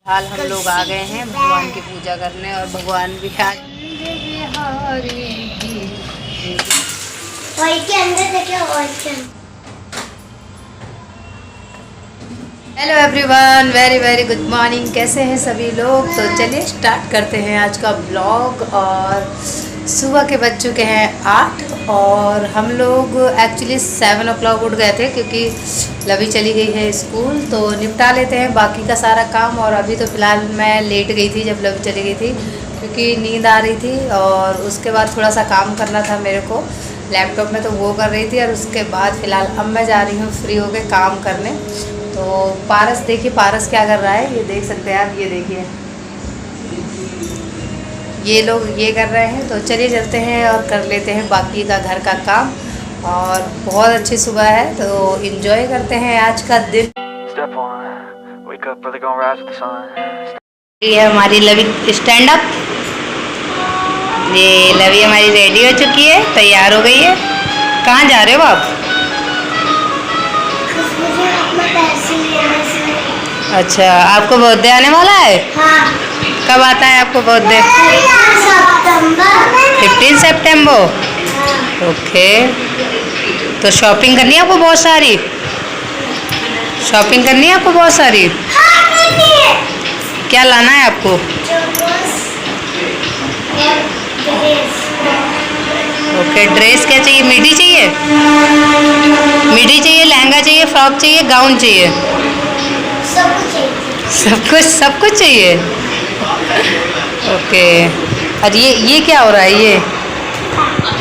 हाल हम लोग आ गए हैं भगवान की पूजा करने और भगवान भी आज के अंदर देखिए hello everyone, very very good morning. कैसे हैं सभी लोग? तो चलिए स्टार्ट करते हैं आज का ब्लॉग। और सुबह के बज चुके हैं 8 और हम लोग एक्चुअली 7 o'clock उठ गए थे क्योंकि लवी चली गई है स्कूल। तो निपटा लेते हैं बाकी का सारा काम। और अभी तो फ़िलहाल मैं लेट गई थी जब लवी चली गई थी क्योंकि नींद आ रही थी। और उसके बाद थोड़ा सा काम करना था मेरे को लैपटॉप में, तो वो कर रही थी। और उसके बाद फ़िलहाल अब मैं जा रही हूँ फ्री होकर काम करने। तो पारस देखिए, पारस क्या कर रहा है ये देख सकते हैं आप। ये देखिए ये लोग ये कर रहे हैं। तो चलिए चलते हैं और कर लेते हैं बाकी का घर का काम। और बहुत अच्छी सुबह है तो एंजॉय करते हैं आज का दिन। ये हमारी लवी स्टैंड अप। ये लवी हमारी रेडी हो चुकी है, तैयार हो गई है। कहाँ जा रहे हो आप? अच्छा, आपको बर्थडे आने वाला है? हाँ। कब आता है आपको बर्थडे? 15 सितंबर। हाँ। ओके, तो शॉपिंग करनी है आपको बहुत सारी? शॉपिंग करनी है आपको बहुत सारी? हाँ, क्या लाना है आपको? ओके, ड्रेस क्या चाहिए? मिडी चाहिए? मिडी चाहिए, लहंगा चाहिए, फ्रॉक चाहिए, गाउन चाहिए? सब कुछ चाहिए। ओके, और ये क्या हो रहा है?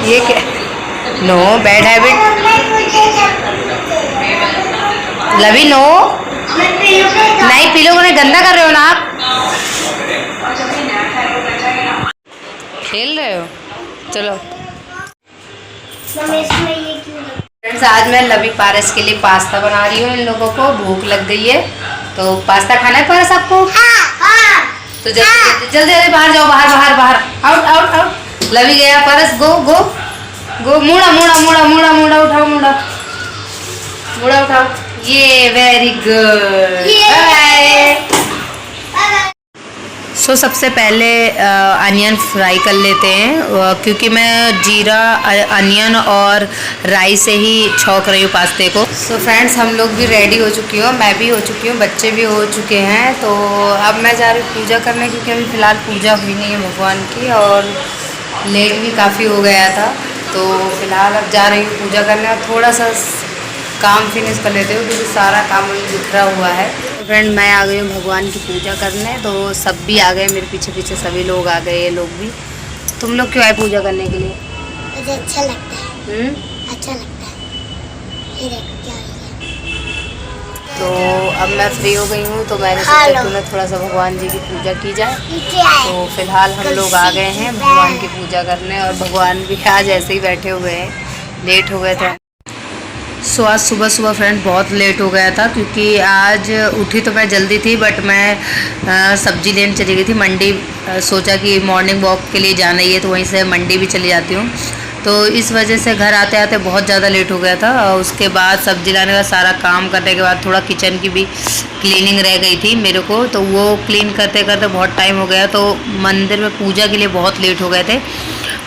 ये क्या? नो बैड हैबिट लवी, नो। नहीं, पिलो को नहीं, गंदा कर रहे हो ना आप। खेल रहे हो? चलो फ्रेंड्स, आज मैं लवी पारस के लिए पास्ता बना रही हूँ। इन लोगों को भूख लग गई है तो पास्ता खाना है पारस आपको? तो जल्दी जल्दी बाहर जाओ, बाहर बाहर बाहर, आउट आउट आउट। लवी गया, पारस गो गो गो। मुड़ा मुड़ा मुड़ा मुड़ा मुड़ा उठाओ, मुड़ा उठाओ। ये वेरी गुड। सो सबसे पहले अनियन फ्राई कर लेते हैं क्योंकि मैं जीरा, अनियन और राई से ही छौंक रही हूँ पास्ते को। सो फ्रेंड्स, हम लोग भी रेडी हो चुकी हूँ, मैं भी हो चुकी हूँ, बच्चे भी हो चुके हैं। तो अब मैं जा रही हूँ पूजा करने क्योंकि अभी फ़िलहाल पूजा हुई नहीं है भगवान की और लेट भी काफ़ी हो गया था। तो फ़िलहाल अब जा रही हूँ पूजा करने और थोड़ा सा काम फिनिश कर लेते हो क्योंकि सारा काम बिखरा हुआ है। फ्रेंड, मैं आ गई हूँ भगवान की पूजा करने। तो सब भी आ गए मेरे पीछे पीछे, सभी लोग आ गए। ये लोग भी। तुम लोग क्यों आए पूजा करने के लिए? मुझे अच्छा लगता है। अच्छा लगता है। ये देखो क्या है। तो अब मैं फ्री हो गई हूँ तो मैंने सोचा क्यों ना थोड़ा सा भगवान जी की पूजा की जाए। तो फिलहाल हम लोग आ गए हैं भगवान की पूजा करने और भगवान भी आज ऐसे ही बैठे हुए हैं, लेट हो गए थे। सो आज सुबह सुबह फ्रेंड बहुत लेट हो गया था क्योंकि आज उठी तो मैं जल्दी थी बट मैं सब्जी लेने चली गई थी मंडी। सोचा कि मॉर्निंग वॉक के लिए जाना ही है तो वहीं से मंडी भी चली जाती हूँ। तो इस वजह से घर आते आते बहुत ज़्यादा लेट हो गया था। और उसके बाद सब्जी लाने का सारा काम करने के बाद थोड़ा किचन की भी क्लीनिंग रह गई थी मेरे को, तो वो क्लीन करते करते बहुत टाइम हो गया। तो मंदिर में पूजा के लिए बहुत लेट हो गए थे,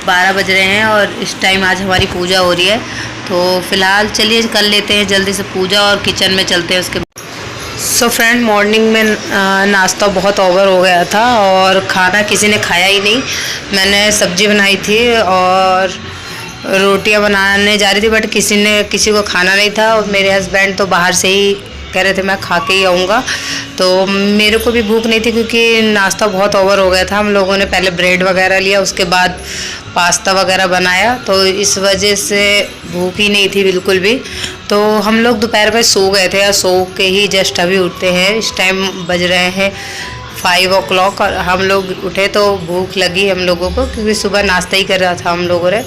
12 बज रहे हैं और इस टाइम आज हमारी पूजा हो रही है। तो फ़िलहाल चलिए कर लेते हैं जल्दी से पूजा और किचन में चलते हैं उसके बाद। सो फ्रेंड, मॉर्निंग में नाश्ता बहुत ओवर हो गया था और खाना किसी ने खाया ही नहीं। मैंने सब्जी बनाई थी और रोटियां बनाने जा रही थी बट किसी को खाना नहीं था। और मेरे हस्बैंड तो बाहर से ही कह रहे थे मैं खा के ही आऊँगा। तो मेरे को भी भूख नहीं थी क्योंकि नाश्ता बहुत ओवर हो गया था। हम लोगों ने पहले ब्रेड वगैरह लिया, उसके बाद पास्ता वगैरह बनाया, तो इस वजह से भूख ही नहीं थी बिल्कुल भी। तो हम लोग दोपहर में सो गए थे और सो के ही जस्ट अभी उठते हैं। इस टाइम बज रहे हैं 5 o'clock और हम लोग उठे तो भूख लगी हम लोगों को क्योंकि सुबह नाश्ता ही कर रहा था हम लोगों ने।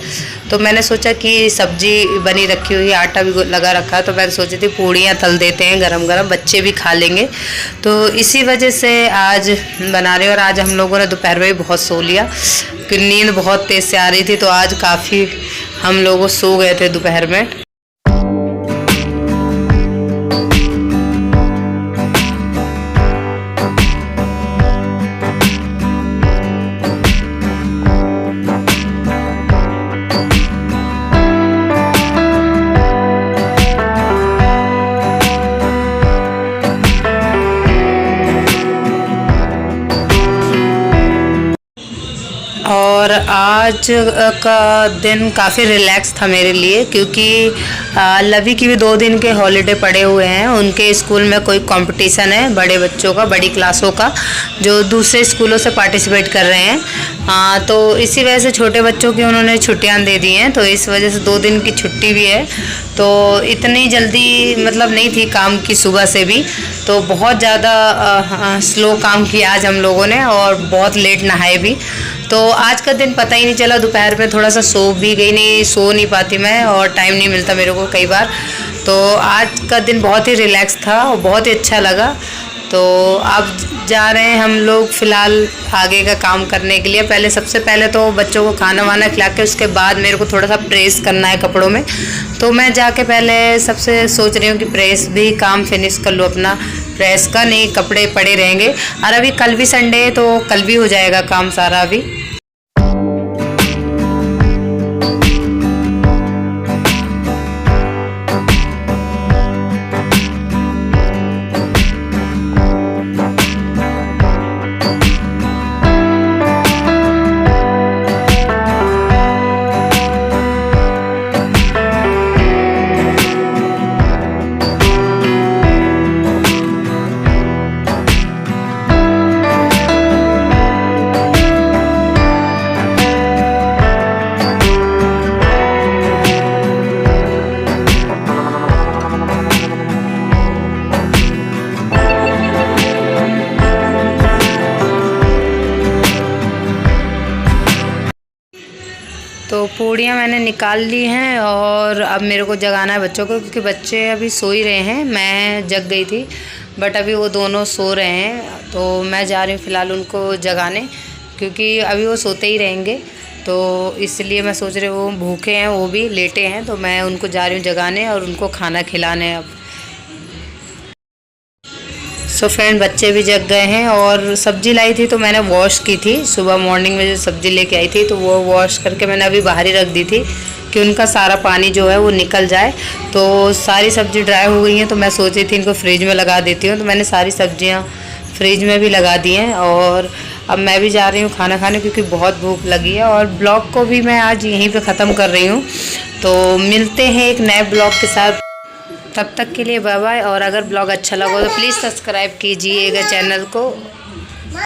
तो मैंने सोचा कि सब्जी बनी रखी हुई, आटा भी लगा रखा है, तो मैंने सोची थी पूड़ियाँ तल देते हैं गरम गरम, बच्चे भी खा लेंगे। तो इसी वजह से आज बना रहे। और आज हम लोगों ने दोपहर में भी बहुत सो लिया क्योंकि नींद बहुत तेज़ से आ रही थी। तो आज काफ़ी हम लोग सो गए थे दोपहर में। और आज का दिन काफ़ी रिलैक्स था मेरे लिए, क्योंकि लवी की भी 2 दिन के हॉलीडे पड़े हुए हैं। उनके स्कूल में कोई कंपटीशन है बड़े बच्चों का, बड़ी क्लासों का, जो दूसरे स्कूलों से पार्टिसिपेट कर रहे हैं। तो इसी वजह से छोटे बच्चों की उन्होंने छुट्टियां दे दी हैं, तो इस वजह से 2 दिन की छुट्टी भी है। तो इतनी जल्दी मतलब नहीं थी काम की, सुबह से भी तो बहुत ज़्यादा स्लो काम किया आज हम लोगों ने, और बहुत लेट नहाए भी। तो आज का दिन पता ही नहीं चला, दोपहर में थोड़ा सा सो भी गई, नहीं सो नहीं पाती मैं, और टाइम नहीं मिलता मेरे को कई बार। तो आज का दिन बहुत ही रिलैक्स था और बहुत ही अच्छा लगा। तो अब जा रहे हैं हम लोग फ़िलहाल आगे का काम करने के लिए। पहले सबसे पहले तो बच्चों को खाना वाना खिला के उसके बाद मेरे को थोड़ा सा प्रेस करना है कपड़ों में। तो मैं जाके पहले सबसे सोच रही हूँ कि प्रेस भी काम फिनिश कर लूँ अपना। प्रेस का नहीं, कपड़े पड़े रहेंगे, और अभी कल भी संडे है तो कल भी हो जाएगा काम सारा अभी। तो पूड़ियाँ मैंने निकाल ली हैं, और अब मेरे को जगाना है बच्चों को, क्योंकि बच्चे अभी सो ही रहे हैं। मैं जग गई थी बट अभी वो दोनों सो रहे हैं। तो मैं जा रही हूँ फ़िलहाल उनको जगाने, क्योंकि अभी वो सोते ही रहेंगे। तो इसलिए मैं सोच रही हूँ, वो भूखे हैं, वो भी लेटे हैं, तो मैं उनको जा रही हूँ जगाने और उनको खाना खिलाने अब। सो फ्रेंड, बच्चे भी जग गए हैं, और सब्ज़ी लाई थी तो मैंने वॉश की थी। सुबह मॉर्निंग में जो सब्ज़ी लेके आई थी तो वो वॉश करके मैंने अभी बाहर ही रख दी थी, कि उनका सारा पानी जो है वो निकल जाए। तो सारी सब्ज़ी ड्राई हो गई हैं, तो मैं सोच रही थी इनको फ्रिज में लगा देती हूँ। तो मैंने सारी सब्जियाँ फ्रिज में भी लगा दी हैं, और अब मैं भी जा रही हूँ खाना खाने, क्योंकि बहुत भूख लगी है। और ब्लॉग को भी मैं आज यहीं पे ख़त्म कर रही हूँ। तो मिलते हैं एक नए ब्लॉग के साथ, तब तक के लिए बाय बाय। और अगर ब्लॉग अच्छा लगा तो प्लीज़ सब्सक्राइब कीजिएगा चैनल को।